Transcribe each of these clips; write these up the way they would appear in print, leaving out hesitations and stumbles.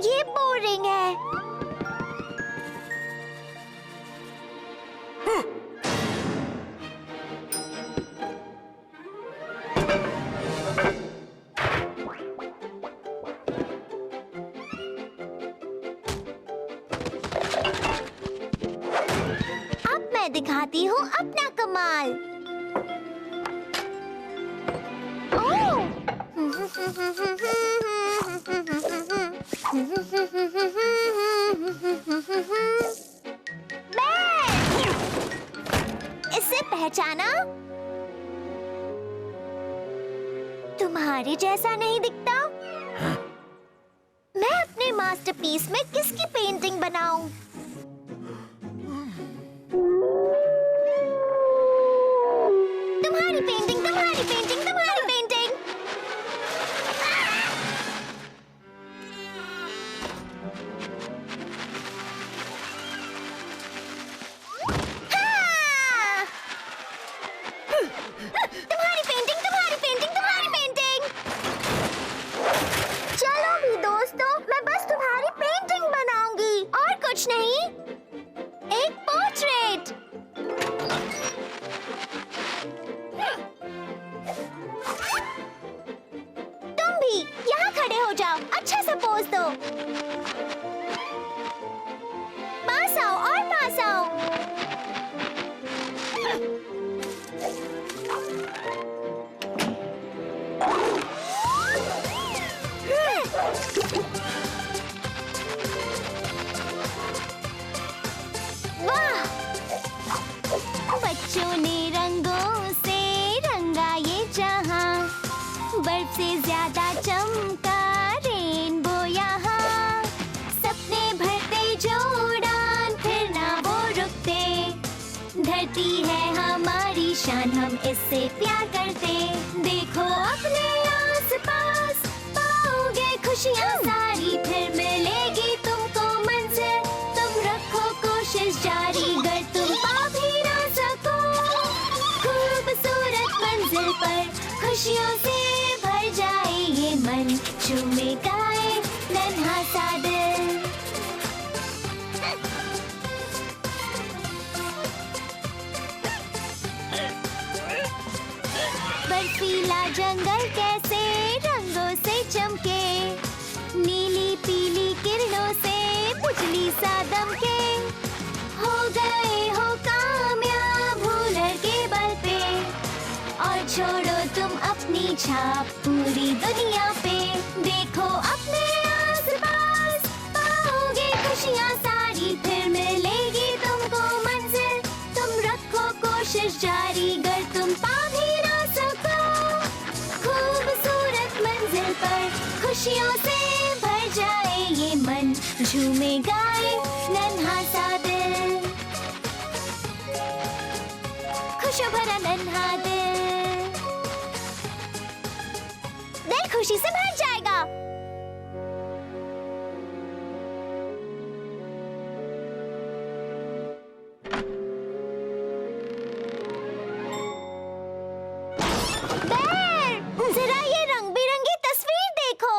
ये बोरिंग है। अब मैं दिखाती हूँ अपना कमाल। ओह! इसे पहचाना? तुम्हारे जैसा नहीं दिखता? मैं अपने मास्टरपीस में किसकी पेंटिंग बनाऊं? तुम्हारी पेंटिंग, तुम्हारी पेंटिंग, तुम्हारी पेंटिंग। हाँ! तुम्हारी पेंटिंग, तुम्हारी पेंटिंग, तुम्हारी पेंटिंग। चलो भी दोस्तों, मैं बस तुम्हारी पेंटिंग बनाऊंगी और कुछ नहीं। एक पोर्ट्रेट। तुम भी यहाँ खड़े हो जाओ, अच्छा सा पोज दो। पास आओ और पास आओ। वाह! बच्चों ने रंगों से रंगा ये जहां, बर्फ से ज्यादा चमका रेनबो यहाँ। सपने भरते जो उड़ान, फिर ना वो रुकते। धरती है हमारी शान, हम इससे प्यार करते। देखो अपने आसपास, पाओगे खुशियाँ सारी, फिर मिलेगी तुमको मंजिल। तुम रखो कोशिश जारी, गर तुम पा भी ना सको खूबसूरत मंजिल पर। खुशियों से भर जाए ये मन, झूमे गाए नन्हा सा दिल। बर्फीला जंगल कैसे रंगों से चमके, नीली पीली किरणों से बिजली सा दमके। हो गए हो कामयाब हुनर के बल पे, और छोड़ो तुम अपनी छाप पूरी दुनिया पे। देखो अपने आसपास, पाओगे खुशियाँ सारी, फिर मिलेगी तुमको मंजिल। तुम रखो कोशिश जारी, गर तुम पा भी ना सको खूबसूरत मंजिल पर। खुशियों से भर जाए ये मन, झूमे गाए नन्हा सा दिल। खुशियों भरा नन्हा दिल, दिल खुशी से भर जाएगा। बेर, जरा ये रंग बिरंगी तस्वीर देखो।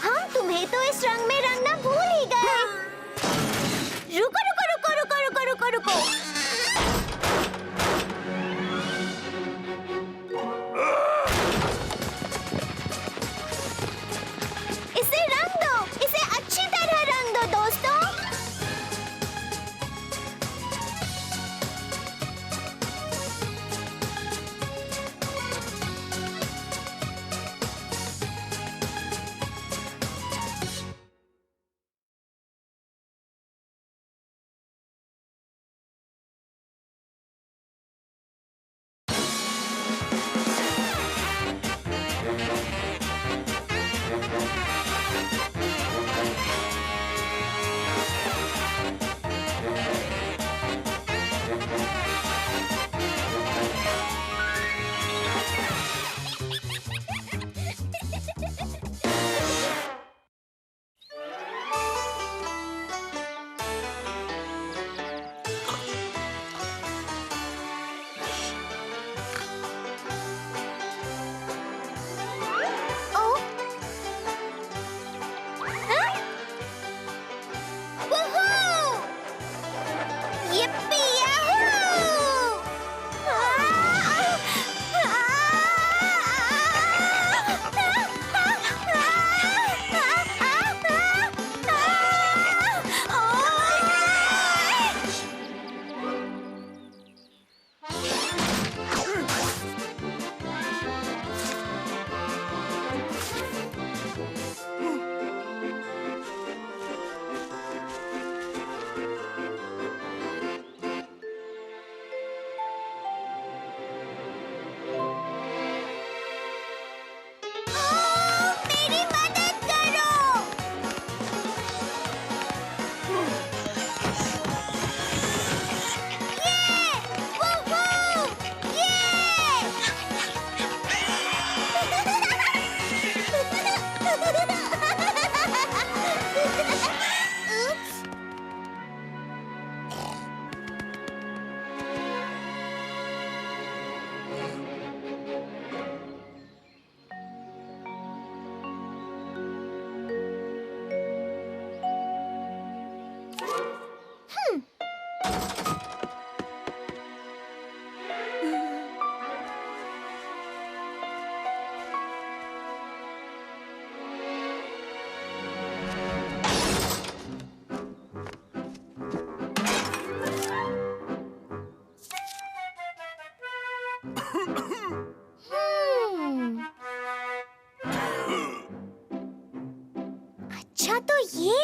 हम तुम्हें तो इस रंग में रंगना भूल ही गए। रुको रुको रुको रुको रुको रुको रुको।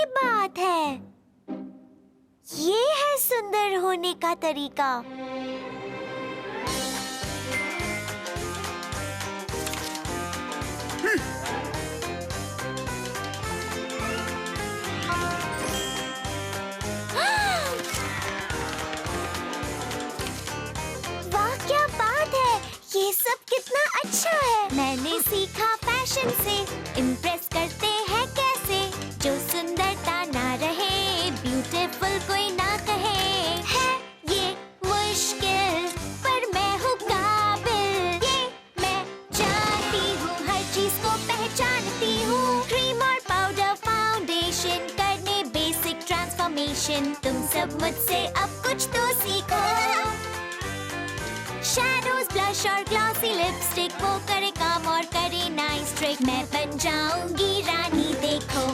ये बात है। ये है सुंदर होने का तरीका। वाह क्या बात है, ये सब कितना अच्छा है। मैंने सीखा फैशन से इम्प्रेस करते हैं कैसे, जो सुंदरता ना रहे ब्यूटीफुल कोई ना कहे। है ये मुश्किल पर मैं हूँ काबिल, ये मैं जानती हूँ, हर चीज को पहचानती हूँ। क्रीम और पाउडर फाउंडेशन करने बेसिक ट्रांसफॉर्मेशन, तुम सब मुझसे अब कुछ तो सीखो। शैडोज ब्लश और ग्लॉसी लिपस्टिक, वो करे काम और करे नाइस ट्रिक। मैं बन जाऊंगी रानी देखो।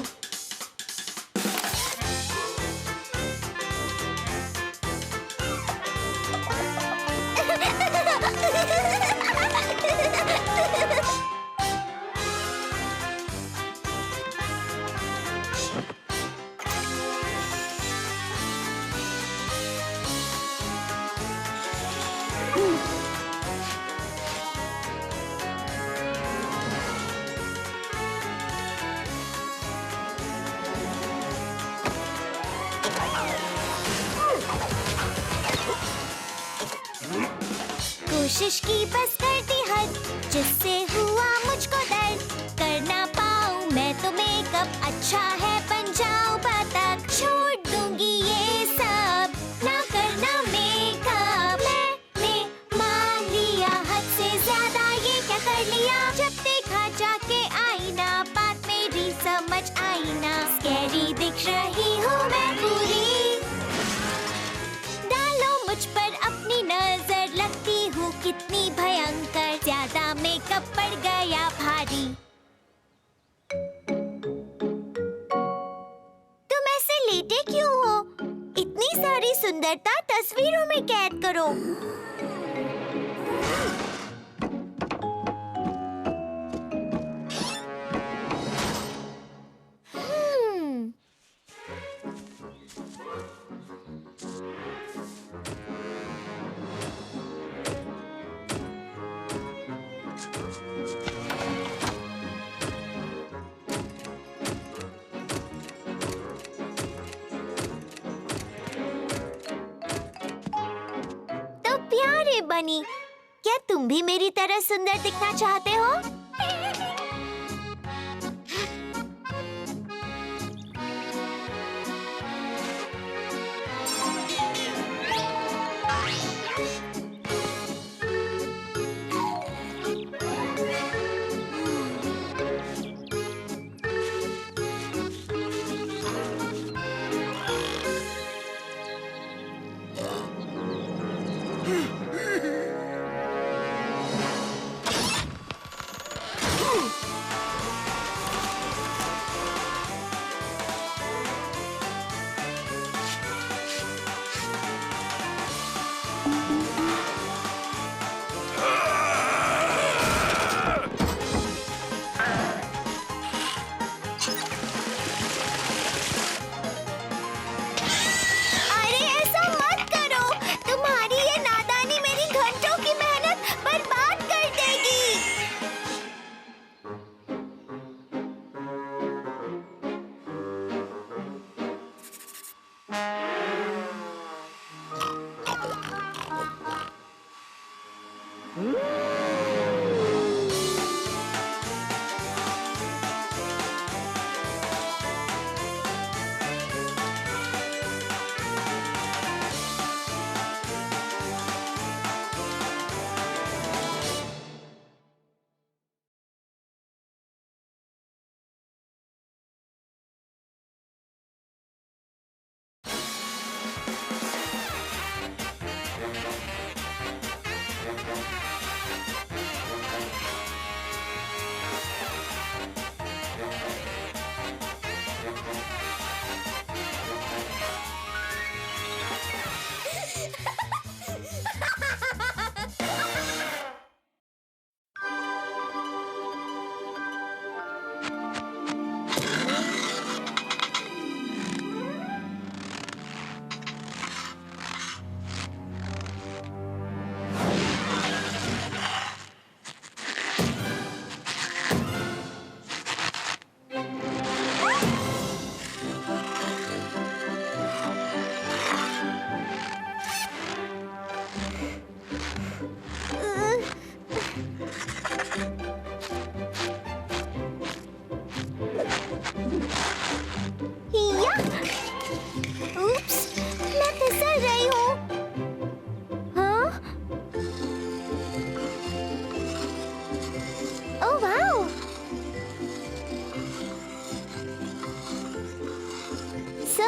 कोशिश की बस कर दी हद, जिससे हुआ मुझको दर्द। कर ना पाऊँ मैं तो मेकअप, अच्छा है बन जाऊँ बतख। छोड़ दूंगी ये सब, ना करना मेकअप। मैंने मान लिया हद से ज्यादा, ये क्या कर लिया। जब देखा जाके आईना, बात मेरी समझ आई ना। स्कैरी दिख रही हूँ मैं पूरी, डालो मुझ पर अपनी नजर, लगती हूँ कितनी भयंकर। ज्यादा मेकअप पड़ गया भारी। तुम ऐसे लेटे क्यों हो? इतनी सारी सुंदरता तस्वीरों में कैद करो। प्यारे बनी, क्या तुम भी मेरी तरह सुंदर दिखना चाहते हो?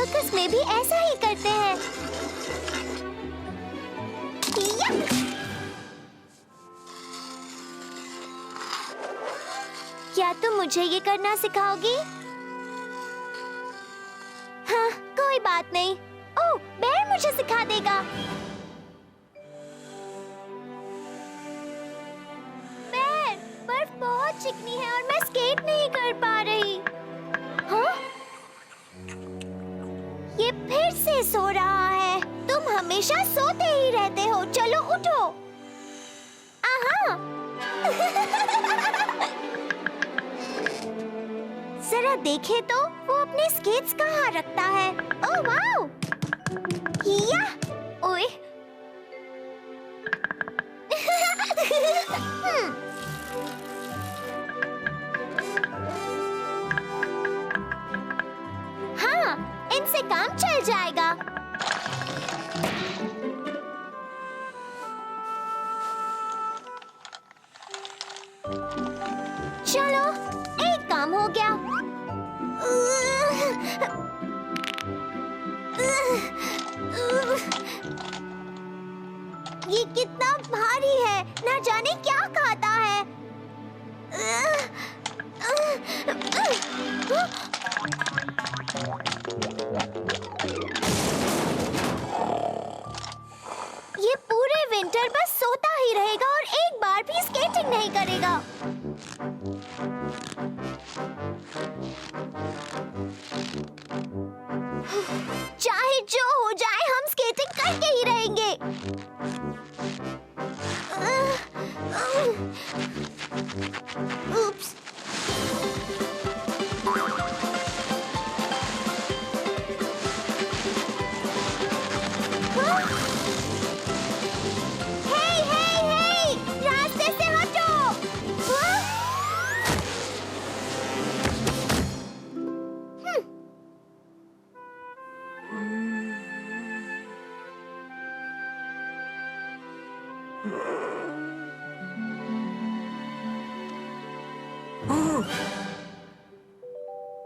सर्कस में भी ऐसा ही करते हैं। क्या तुम मुझे ये करना सिखाओगी? हाँ, कोई बात नहीं। ओह, बेर मुझे सिखा देगा। बेर, बर्फ बहुत चिकनी है और मैं स्केट नहीं कर पा रही। हाँ? ये फिर से सो रहा है। तुम हमेशा सोते ही रहते हो। चलो उठो। आहा। जरा देखे तो वो अपने स्केट्स कहाँ रखता है। Oh wow! या! ओए! हाँ, इनसे काम चल जाएगा। चलो, एक काम हो गया। ये कितना भारी है, ना जाने क्या खाता है। ये पूरे विंटर बस सोता ही रहेगा और एक बार भी स्केटिंग नहीं करेगा। चाहे जो हो जाए, हम स्केटिंग करके ही रहेंगे। उप्स। हे, हे, हे! रास्ते से हटो!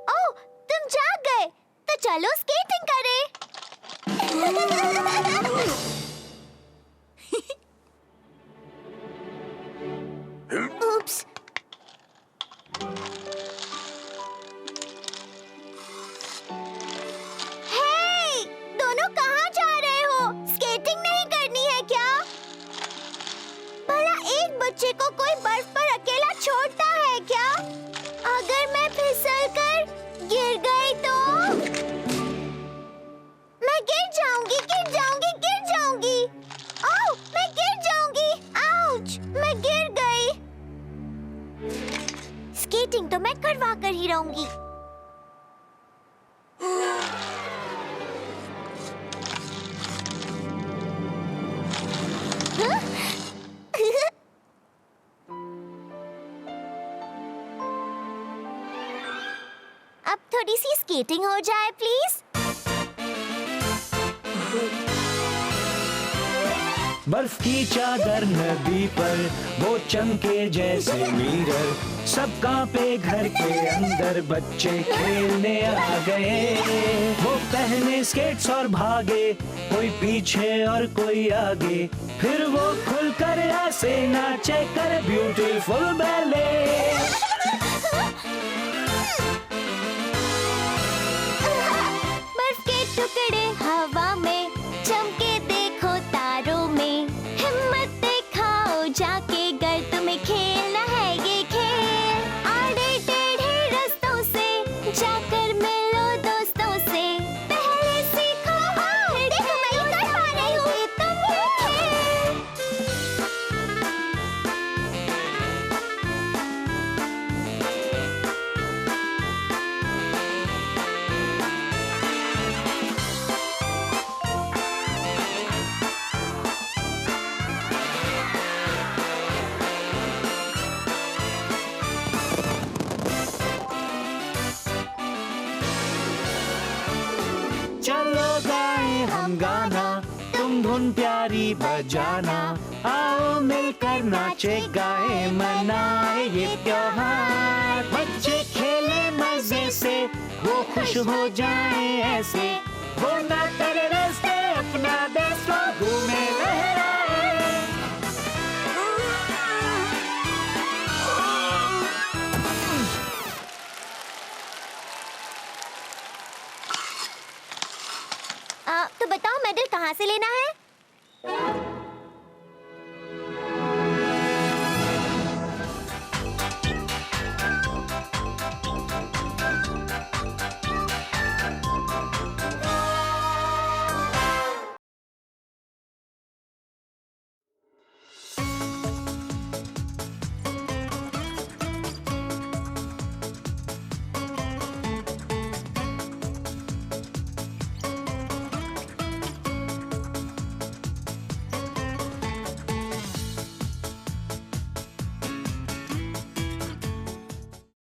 ओह, तुम जाग गए। तो चलो स्केटिंग करें। उप्स। हे, दोनों कहाँ जा रहे हो? स्केटिंग नहीं करनी है क्या? भला एक बच्चे को कोई बर्फ पर अकेला छोड़ता है क्या? अगर मैं फिसल कर गिर गई तो मैं गिर जाऊंगी, गिर जाऊंगी, गिर जाऊंगी। ओह, मैं गिर जाऊंगी। आउच, मैं गिर गई। स्केटिंग तो मैं करवा कर ही रहूंगी। अब थोड़ी सी स्केटिंग हो जाए प्लीज। बर्फ की चादर नदी पर वो चमके जैसे मिरर, सब कांपे घर के अंदर, बच्चे खेलने आ गए। वो पहने स्केट्स और भागे, कोई पीछे और कोई आगे, फिर वो खुलकर ऐसे नाचे कर ब्यूटीफुल बैले। बर्फ के टुकड़े हवा में चमके, देखो तारों में। हिम्मत दिखाओ जाके, गर तुम्हें खेलना है ये खेल। आड़े टेढ़े रास्तों से जाकर मिलो दोस्तों से। पहले सीखो, देखो मैं ये कर पा रही हूँ। तुम ये खेल। चलो गाएं हम गाना, तुम धुन प्यारी बजाना। आओ मिलकर नाचे गाए, मनाए ये त्योहार। बच्चे खेले मजे से, वो खुश हो जाए ऐसे, वो ना करे रास्ते अपना देश, वो घूमे लहराए।